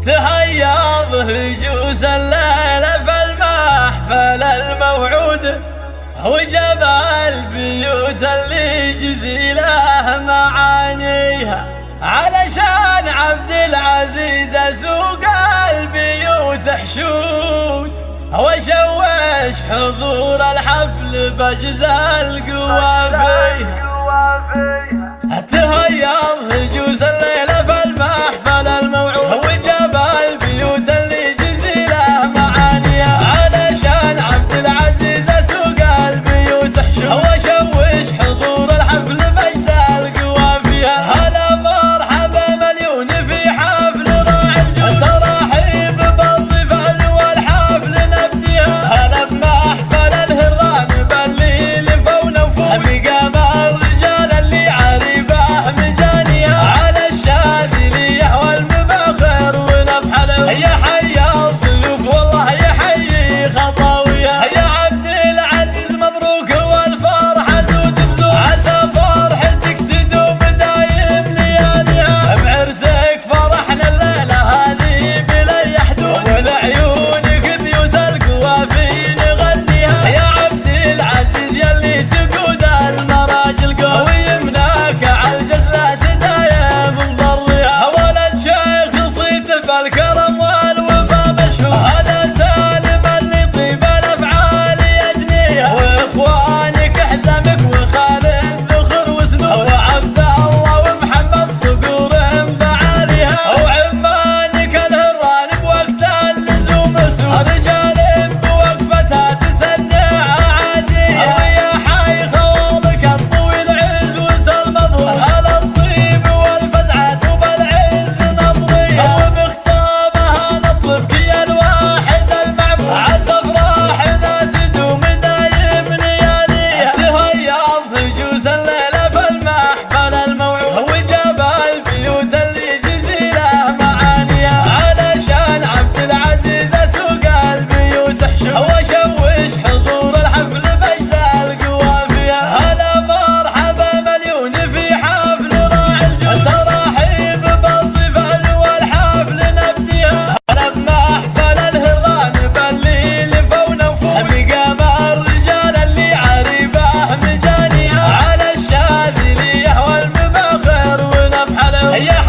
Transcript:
تهيض هجوس الليل في المحفل الموعود، وجبال بيوت اللي جزيله معانيها، علشان عبد العزيز سوق البيوت حشود، وشوش حضور الحفل بجزى القوافي. تهيض هجوس الليل في المحفل الموعود، وجبال بيوت اللي جزيله معانيها، علشان عبد العزيز سوق البيوت حشود، وشوش حضور الحفل بجزى القوافي. هلا مرحبا مليون في حفل راعي الجود، ترحيب بالضيفان والحفل نبديها. هلا بمحفل الهران بالليل فونا وفوق، بقام الرجال اللي عريبه مجانيها، على الشاذليه والمباخر ونفح العود. يا حي الضيوف والله يحيي خطاويها، يا عبد العزيز مبروك والفرحه زود بزود، عسى فرحتك تدوم دايم لياليها، بعرسك فرحنا الليله هذه بلا حدود، ولعيونك بيوت القوافي نغنيها. يا عبد العزيز يلي تقود المراجل قوي، ويمناك على الجزلة دايم مضريها، ولد شيخ صيته بالكرم والوفا مشهور، هذا سالم اللي طيب الافعال يجنيها، واخوانك احزامك وخالد ذخر وسنود، وعبد الله ومحمد صقور بعاليها، وعمانك الهران بوقت اللزوم سود، رجال بوقفتها تسنع عاديها، ويا حي خوالك الطويل عزوة المظهور، هلا الطيب والفزعات وبالعز نضريها، وبختامها نطلبك يا الواحد المعبود، عسى افراحنا تدوم دايم لياليها. تهيض هجوس الليله في المحفل الموعود، وجبال بيوت اللي جزيله معانيها، علشان عبد العزيز سوق البيوت حشود، وشوش حضور الحفل بجزى القوافي. هلا مرحبا مليون في حفل راعي الجود، ترحيب بالضيفان والحفل نبديها. هلا بمحفل الهران بالليل فونا وفوق، بقام الرجال اللي عريبه مجانيها، على الشاذليه والمباخر ونفح العود. يا